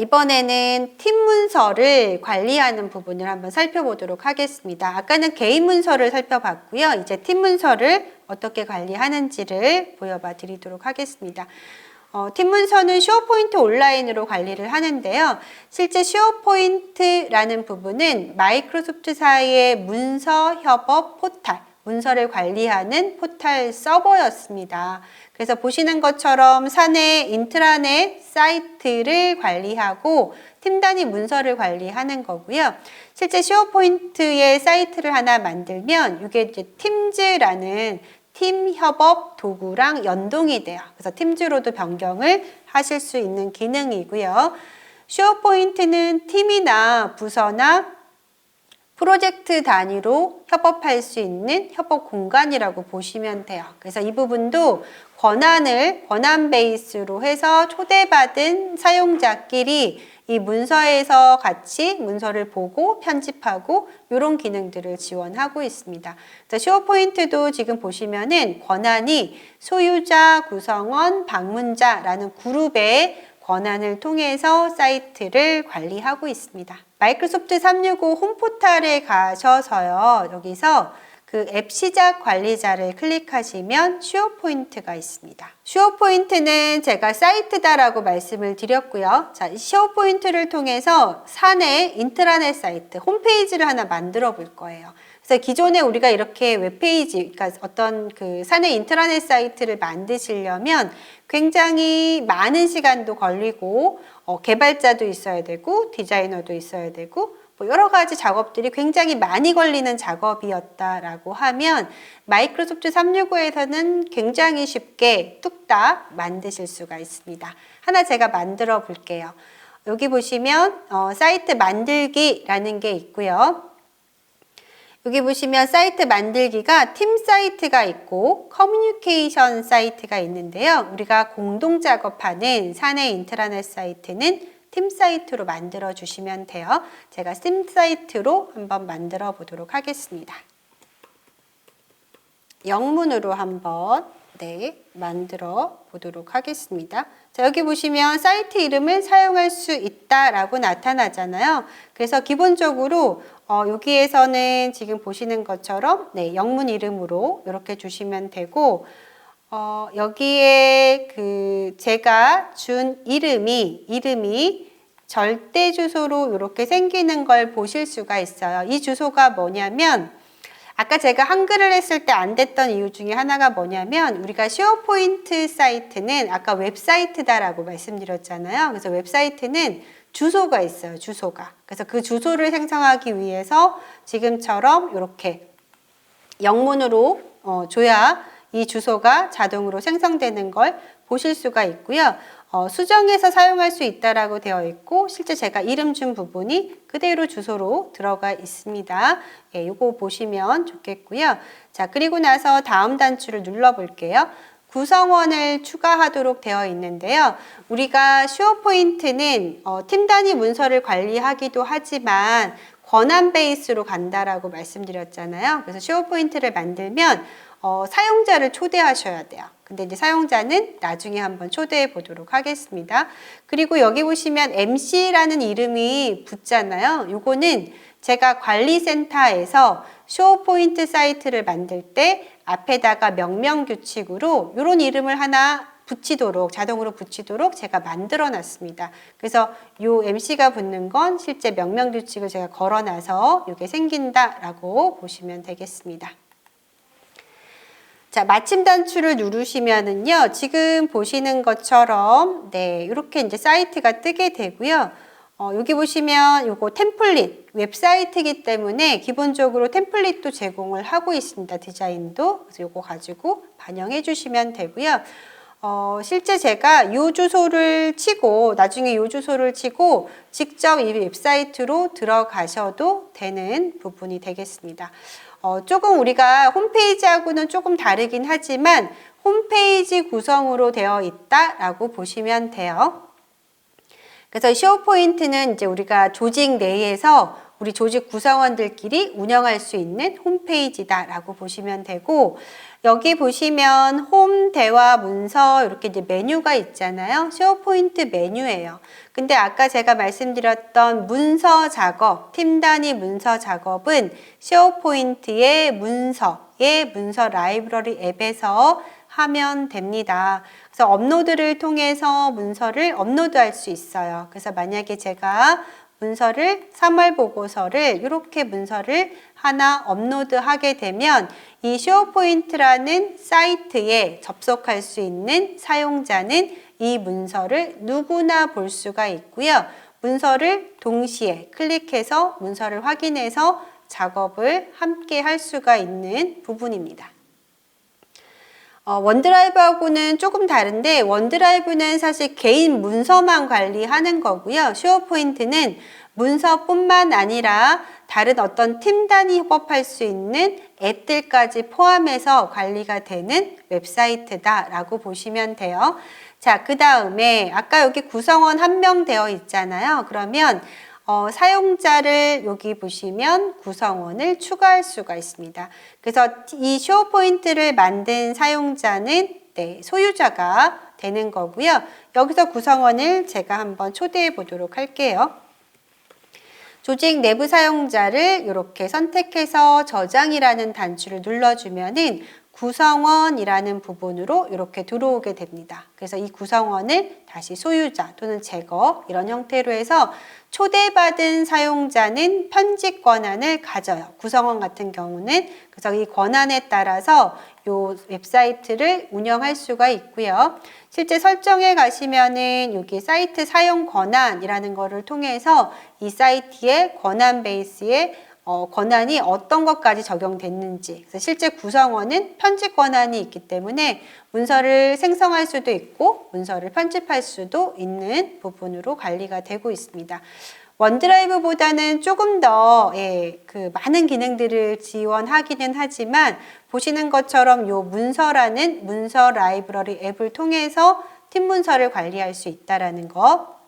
이번에는 팀 문서를 관리하는 부분을 한번 살펴보도록 하겠습니다. 아까는 개인 문서를 살펴봤고요. 이제 팀 문서를 어떻게 관리하는지를 보여봐 드리도록 하겠습니다. 팀 문서는 슈어포인트 온라인으로 관리를 하는데요. 실제 슈어포인트라는 부분은 마이크로소프트사의 문서 협업 포탈, 문서를 관리하는 포탈 서버였습니다. 그래서 보시는 것처럼 사내 인트라넷 사이트를 관리하고 팀 단위 문서를 관리하는 거고요. 실제 슈어포인트의 사이트를 하나 만들면 이게 이제 팀즈라는 팀 협업 도구랑 연동이 돼요. 그래서 팀즈로도 변경을 하실 수 있는 기능이고요. 슈어포인트는 팀이나 부서나 프로젝트 단위로 협업할 수 있는 협업 공간이라고 보시면 돼요. 그래서 이 부분도 권한 베이스로 해서 초대받은 사용자끼리 이 문서에서 같이 문서를 보고 편집하고 이런 기능들을 지원하고 있습니다. 슈어포인트도 지금 보시면은 권한이 소유자, 구성원, 방문자라는 그룹의 권한을 통해서 사이트를 관리하고 있습니다. 마이크로소프트 365 홈포탈에 가셔서요. 여기서 그 앱 시작 관리자를 클릭하시면 슈어포인트가 있습니다. 슈어포인트는 제가 사이트다라고 말씀을 드렸고요. 자, 슈어포인트를 통해서 사내 인트라넷 사이트, 홈페이지를 하나 만들어 볼 거예요. 그래서 기존에 우리가 이렇게 웹페이지, 그러니까 어떤 그 사내 인트라넷 사이트를 만드시려면 굉장히 많은 시간도 걸리고 개발자도 있어야 되고 디자이너도 있어야 되고 여러 가지 작업들이 굉장히 많이 걸리는 작업이었다라고 하면 마이크로소프트 365에서는 굉장히 쉽게 뚝딱 만드실 수가 있습니다. 하나 제가 만들어 볼게요. 여기 보시면 사이트 만들기라는 게 있고요. 여기 보시면 사이트 만들기가 팀 사이트가 있고 커뮤니케이션 사이트가 있는데요. 우리가 공동 작업하는 사내 인트라넷 사이트는 팀 사이트로 만들어 주시면 돼요. 제가 팀 사이트로 한번 만들어 보도록 하겠습니다. 영문으로 한번 만들어 보도록 하겠습니다. 자, 여기 보시면 사이트 이름을 사용할 수 있다라고 나타나잖아요. 그래서 기본적으로 여기에서는 지금 보시는 것처럼 영문 이름으로 이렇게 주시면 되고 여기에 그 제가 준 이름이 절대 주소로 이렇게 생기는 걸 보실 수가 있어요. 이 주소가 뭐냐면 아까 제가 한글을 했을 때 안 됐던 이유 중에 하나가 뭐냐면 우리가 슈어포인트 사이트는 아까 웹사이트다라고 말씀드렸잖아요. 그래서 웹사이트는 주소가 있어요. 주소가. 그래서 그 주소를 생성하기 위해서 지금처럼 이렇게 영문으로 줘야 이 주소가 자동으로 생성되는 걸 보실 수가 있고요. 수정해서 사용할 수 있다라고 되어 있고 실제 제가 이름 준 부분이 그대로 주소로 들어가 있습니다. 이거 보시면 좋겠고요. 자, 그리고 나서 다음 단추를 눌러 볼게요. 구성원을 추가하도록 되어 있는데요. 우리가 슈어포인트는 팀 단위 문서를 관리하기도 하지만 권한 베이스로 간다라고 말씀드렸잖아요. 그래서 슈어포인트를 만들면 사용자를 초대하셔야 돼요. 근데 이제 사용자는 나중에 한번 초대해 보도록 하겠습니다. 그리고 여기 보시면 MC라는 이름이 붙잖아요. 요거는 제가 관리센터에서 슈어포인트 사이트를 만들 때 앞에다가 명령 규칙으로 이런 이름을 하나 붙이도록 자동으로 붙이도록 제가 만들어 놨습니다. 그래서 요 MC가 붙는 건 실제 명령 규칙을 제가 걸어놔서 이게 생긴다라고 보시면 되겠습니다. 자, 마침 단추를 누르시면은요, 지금 보시는 것처럼, 이렇게 이제 사이트가 뜨게 되고요. 여기 보시면 요거 템플릿, 웹사이트이기 때문에 기본적으로 템플릿도 제공을 하고 있습니다. 디자인도. 그래서 요거 가지고 반영해 주시면 되고요. 실제 제가 요 주소를 치고, 나중에 요 주소를 치고, 직접 이 웹사이트로 들어가셔도 되는 부분이 되겠습니다. 조금 우리가 홈페이지하고는 조금 다르긴 하지만 홈페이지 구성으로 되어 있다라고 보시면 돼요. 그래서 슈어포인트는 이제 우리가 조직 내에서 우리 조직 구성원들끼리 운영할 수 있는 홈페이지다라고 보시면 되고, 여기 보시면 홈, 대화, 문서 이렇게 이제 메뉴가 있잖아요. 쉐어포인트 메뉴예요. 근데 아까 제가 말씀드렸던 문서 작업, 팀 단위 문서 작업은 쉐어포인트의 문서 라이브러리 앱에서 하면 됩니다. 그래서 업로드를 통해서 문서를 업로드할 수 있어요. 그래서 만약에 제가 문서를 3월 보고서를 이렇게 문서를 하나 업로드하게 되면 이 쉐어포인트라는 사이트에 접속할 수 있는 사용자는 이 문서를 누구나 볼 수가 있고요. 문서를 동시에 클릭해서 문서를 확인해서 작업을 함께 할 수가 있는 부분입니다. 원드라이브하고는 조금 다른데, 원드라이브는 사실 개인 문서만 관리하는 거고요. 쉐어포인트는 문서뿐만 아니라 다른 어떤 팀 단위 협업할 수 있는 앱들까지 포함해서 관리가 되는 웹사이트다라고 보시면 돼요. 자, 그 다음에 아까 여기 구성원 1명 되어 있잖아요. 그러면 사용자를 여기 보시면 구성원을 추가할 수가 있습니다. 그래서 이 쉐어포인트를 만든 사용자는 소유자가 되는 거고요. 여기서 구성원을 제가 한번 초대해 보도록 할게요. 조직 내부 사용자를 이렇게 선택해서 저장이라는 단추를 눌러주면은 구성원이라는 부분으로 이렇게 들어오게 됩니다. 그래서 이 구성원을 다시 소유자 또는 제거 이런 형태로 해서 초대받은 사용자는 편집 권한을 가져요. 구성원 같은 경우는. 그래서 이 권한에 따라서 이 웹사이트를 운영할 수가 있고요. 실제 설정에 가시면은 여기 사이트 사용 권한이라는 거를 통해서 이 사이트의 권한 베이스에 권한이 어떤 것까지 적용됐는지, 그래서 실제 구성원은 편집 권한이 있기 때문에 문서를 생성할 수도 있고 문서를 편집할 수도 있는 부분으로 관리가 되고 있습니다. 원드라이브보다는 조금 더 많은 기능들을 지원하기는 하지만 보시는 것처럼 요 문서라는 문서 라이브러리 앱을 통해서 팀 문서를 관리할 수 있다는 거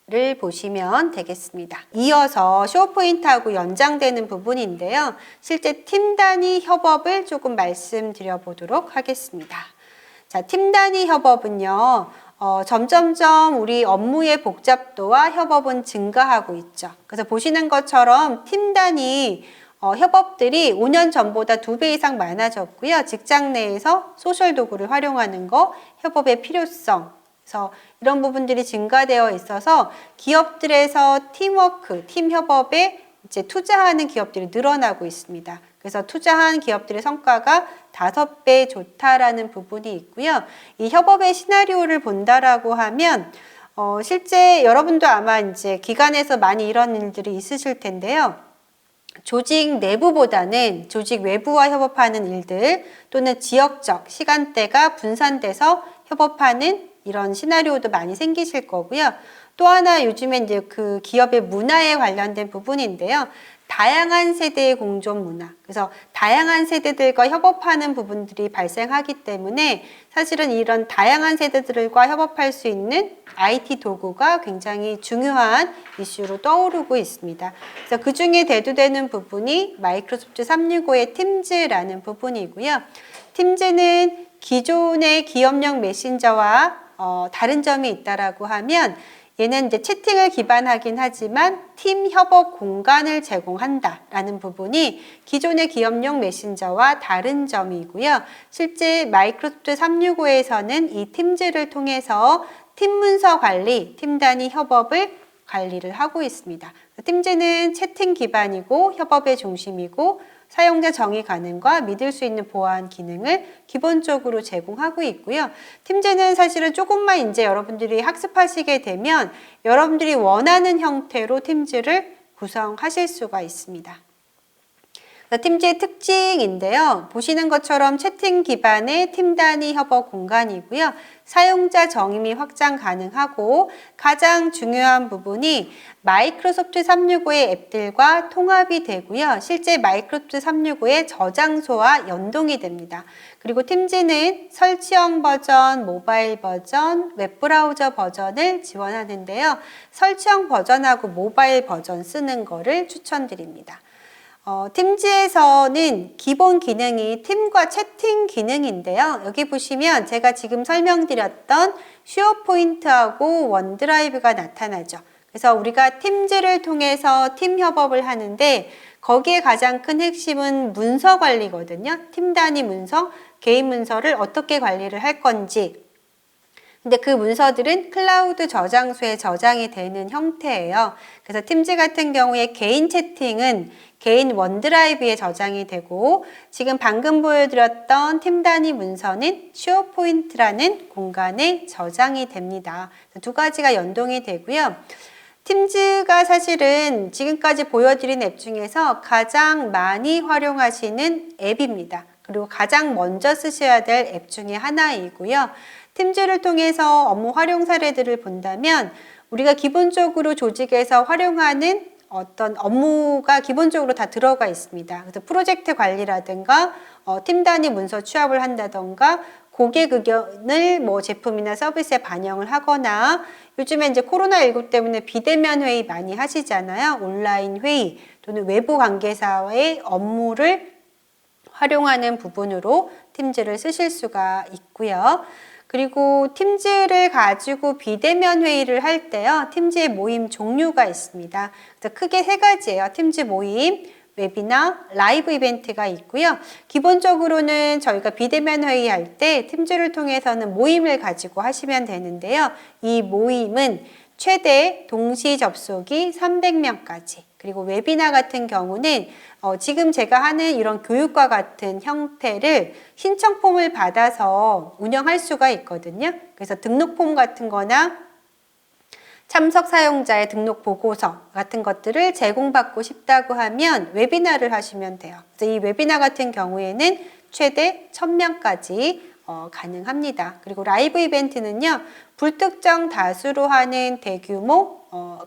를 보시면 되겠습니다. 이어서 쉐어포인트하고 연장되는 부분인데요. 실제 팀 단위 협업을 조금 말씀드려 보도록 하겠습니다. 자, 팀 단위 협업은요. 점점점 우리 업무의 복잡도와 협업은 증가하고 있죠. 그래서 보시는 것처럼 팀 단위 협업들이 5년 전보다 2배 이상 많아졌고요. 직장 내에서 소셜 도구를 활용하는 거, 협업의 필요성, 그래서 이런 부분들이 증가되어 있어서 기업들에서 팀워크, 팀 협업에 이제 투자하는 기업들이 늘어나고 있습니다. 그래서 투자한 기업들의 성과가 5배 좋다라는 부분이 있고요. 이 협업의 시나리오를 본다라고 하면 실제 여러분도 아마 이제 기관에서 많이 이런 일들이 있으실 텐데요. 조직 내부보다는 조직 외부와 협업하는 일들 또는 지역적 시간대가 분산돼서 협업하는 이런 시나리오도 많이 생기실 거고요. 또 하나 요즘에 이제 그 기업의 문화에 관련된 부분인데요. 다양한 세대의 공존 문화. 그래서 다양한 세대들과 협업하는 부분들이 발생하기 때문에 사실은 이런 다양한 세대들과 협업할 수 있는 IT 도구가 굉장히 중요한 이슈로 떠오르고 있습니다. 그래서 그 중에 대두되는 부분이 마이크로소프트 365의 팀즈라는 부분이고요. 팀즈는 기존의 기업용 메신저와 다른 점이 있다라고 하면 얘는 이제 채팅을 기반하긴 하지만 팀 협업 공간을 제공한다라는 부분이 기존의 기업용 메신저와 다른 점이고요. 실제 마이크로소프트 365에서는 이 팀즈를 통해서 팀 문서 관리, 팀 단위 협업을 관리를 하고 있습니다. 팀즈는 채팅 기반이고 협업의 중심이고 사용자 정의 가능과 믿을 수 있는 보안 기능을 기본적으로 제공하고 있고요. 팀즈는 사실은 조금만 이제 여러분들이 학습하시게 되면 여러분들이 원하는 형태로 팀즈를 구성하실 수가 있습니다. 팀즈의 특징인데요. 보시는 것처럼 채팅 기반의 팀 단위 협업 공간이고요. 사용자 정의미 확장 가능하고 가장 중요한 부분이 마이크로소프트 365의 앱들과 통합이 되고요. 실제 마이크로소프트 365의 저장소와 연동이 됩니다. 그리고 팀즈는 설치형 버전, 모바일 버전, 웹브라우저 버전을 지원하는데요. 설치형 버전하고 모바일 버전 쓰는 거를 추천드립니다. 팀즈에서는 기본 기능이 팀과 채팅 기능인데요. 여기 보시면 제가 지금 설명드렸던 쉐어포인트하고 원드라이브가 나타나죠. 그래서 우리가 팀즈를 통해서 팀 협업을 하는데 거기에 가장 큰 핵심은 문서 관리거든요. 팀 단위 문서, 개인 문서를 어떻게 관리를 할 건지. 근데 그 문서들은 클라우드 저장소에 저장이 되는 형태예요. 그래서 팀즈 같은 경우에 개인 채팅은 개인 원드라이브에 저장이 되고 지금 방금 보여드렸던 팀 단위 문서는 쉐어포인트라는 공간에 저장이 됩니다. 두 가지가 연동이 되고요. 팀즈가 사실은 지금까지 보여드린 앱 중에서 가장 많이 활용하시는 앱입니다. 그리고 가장 먼저 쓰셔야 될 앱 중에 하나이고요. 팀즈를 통해서 업무 활용 사례들을 본다면 우리가 기본적으로 조직에서 활용하는 어떤 업무가 기본적으로 다 들어가 있습니다. 그래서 프로젝트 관리라든가 팀 단위 문서 취합을 한다던가 고객 의견을 뭐 제품이나 서비스에 반영을 하거나 요즘에 이제 코로나19 때문에 비대면 회의 많이 하시잖아요. 온라인 회의 또는 외부 관계사의 업무를 활용하는 부분으로 팀즈를 쓰실 수가 있고요. 그리고 팀즈를 가지고 비대면 회의를 할 때요. 팀즈의 모임 종류가 있습니다. 그래서 크게 세 가지예요. 팀즈 모임, 웨비나, 라이브 이벤트가 있고요. 기본적으로는 저희가 비대면 회의할 때 팀즈를 통해서는 모임을 가지고 하시면 되는데요. 이 모임은 최대 동시 접속이 300명까지 그리고 웨비나 같은 경우는 지금 제가 하는 이런 교육과 같은 형태를 신청 폼을 받아서 운영할 수가 있거든요. 그래서 등록 폼 같은 거나 참석 사용자의 등록 보고서 같은 것들을 제공받고 싶다고 하면 웨비나를 하시면 돼요. 그래서 이 웨비나 같은 경우에는 최대 1000명까지 가능합니다. 그리고 라이브 이벤트는요, 불특정 다수로 하는 대규모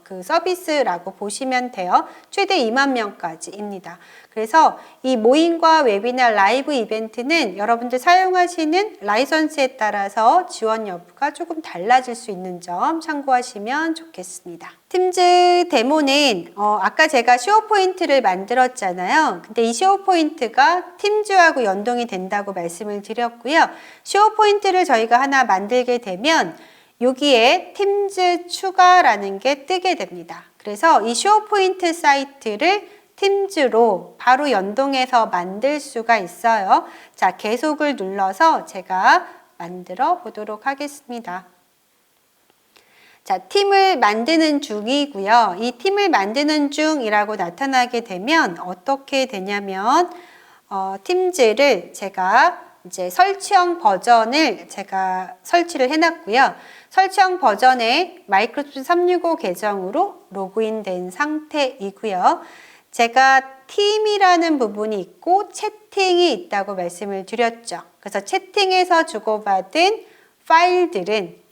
그 서비스라고 보시면 돼요. 최대 2만 명까지입니다. 그래서 이 모임과 웨비나 라이브 이벤트는 여러분들 사용하시는 라이선스에 따라서 지원 여부가 조금 달라질 수 있는 점 참고하시면 좋겠습니다. 팀즈 데모는 아까 제가 쉐어포인트를 만들었잖아요. 근데 이 쉐어포인트가 팀즈하고 연동이 된다고 말씀을 드렸고요. 쉐어포인트를 저희가 하나 만들게 되면 여기에 팀즈 추가라는 게 뜨게 됩니다. 그래서 이 쉐어포인트 사이트를 팀즈로 바로 연동해서 만들 수가 있어요. 자, 계속을 눌러서 제가 만들어 보도록 하겠습니다. 자, 팀을 만드는 중이고요. 이 팀을 만드는 중이라고 나타나게 되면 어떻게 되냐면 팀즈를 제가 이제 설치형 버전을 제가 설치를 해놨고요. 설치형 버전에 마이크로소프트 365 계정으로 로그인된 상태이고요. 제가 팀이라는 부분이 있고 채팅이 있다고 말씀을 드렸죠. 그래서 채팅에서 주고받은 파일들은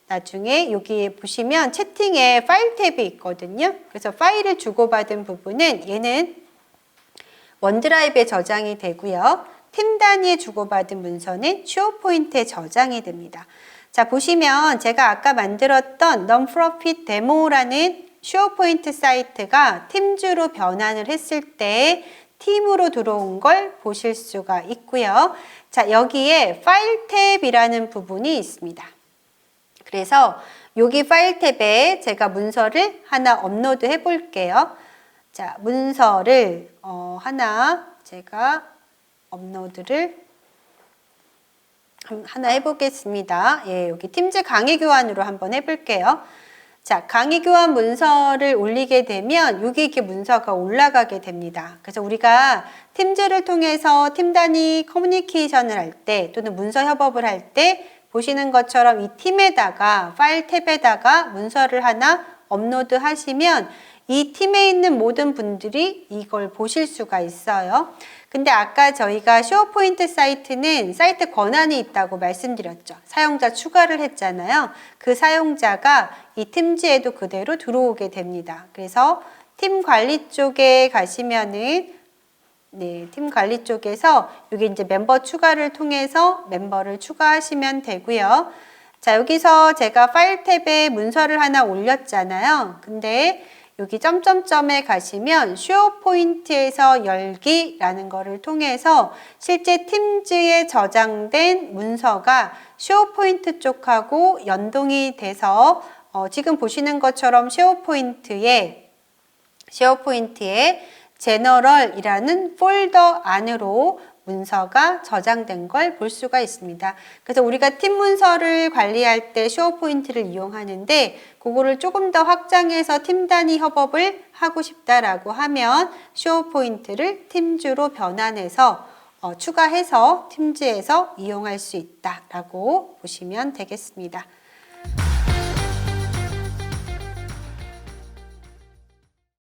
나중에 여기 보시면 채팅에 파일 탭이 있거든요. 그래서 파일을 주고받은 부분은 얘는 원드라이브에 저장이 되고요. 팀 단위에 주고받은 문서는 쉐어포인트에 저장이 됩니다. 자, 보시면 제가 아까 만들었던 Non-Profit 데모라는 쉐어포인트 사이트가 팀즈로 변환을 했을 때 팀으로 들어온 걸 보실 수가 있고요. 자, 여기에 파일 탭이라는 부분이 있습니다. 그래서 여기 파일 탭에 제가 문서를 하나 업로드 해 볼게요. 자, 문서를 하나 제가 업로드를 하나 해보겠습니다. 예, 여기 팀즈 강의 교환으로 한번 해볼게요. 자, 강의 교환 문서를 올리게 되면 여기 이렇게 문서가 올라가게 됩니다. 그래서 우리가 팀즈를 통해서 팀 단위 커뮤니케이션을 할 때 또는 문서 협업을 할 때 보시는 것처럼 이 팀에다가 파일 탭에다가 문서를 하나 업로드 하시면 이 팀에 있는 모든 분들이 이걸 보실 수가 있어요. 근데 아까 저희가 쉐어포인트 사이트는 사이트 권한이 있다고 말씀드렸죠. 사용자 추가를 했잖아요. 그 사용자가 이 팀지에도 그대로 들어오게 됩니다. 그래서 팀 관리 쪽에 가시면은 팀 관리 쪽에서 여기 이제 멤버 추가를 통해서 멤버를 추가하시면 되고요. 자, 여기서 제가 파일 탭에 문서를 하나 올렸잖아요. 근데 여기 점점점에 가시면 쉐어포인트에서 열기라는 거를 통해서 실제 팀즈에 저장된 문서가 쉐어포인트 쪽하고 연동이 돼서 지금 보시는 것처럼 쉐어포인트에 제너럴이라는 폴더 안으로 문서가 저장된 걸 볼 수가 있습니다. 그래서 우리가 팀 문서를 관리할 때 쉐어포인트를 이용하는데 그거를 조금 더 확장해서 팀 단위 협업을 하고 싶다라고 하면 쉐어포인트를 팀즈로 변환해서 추가해서 팀즈에서 이용할 수 있다라고 보시면 되겠습니다.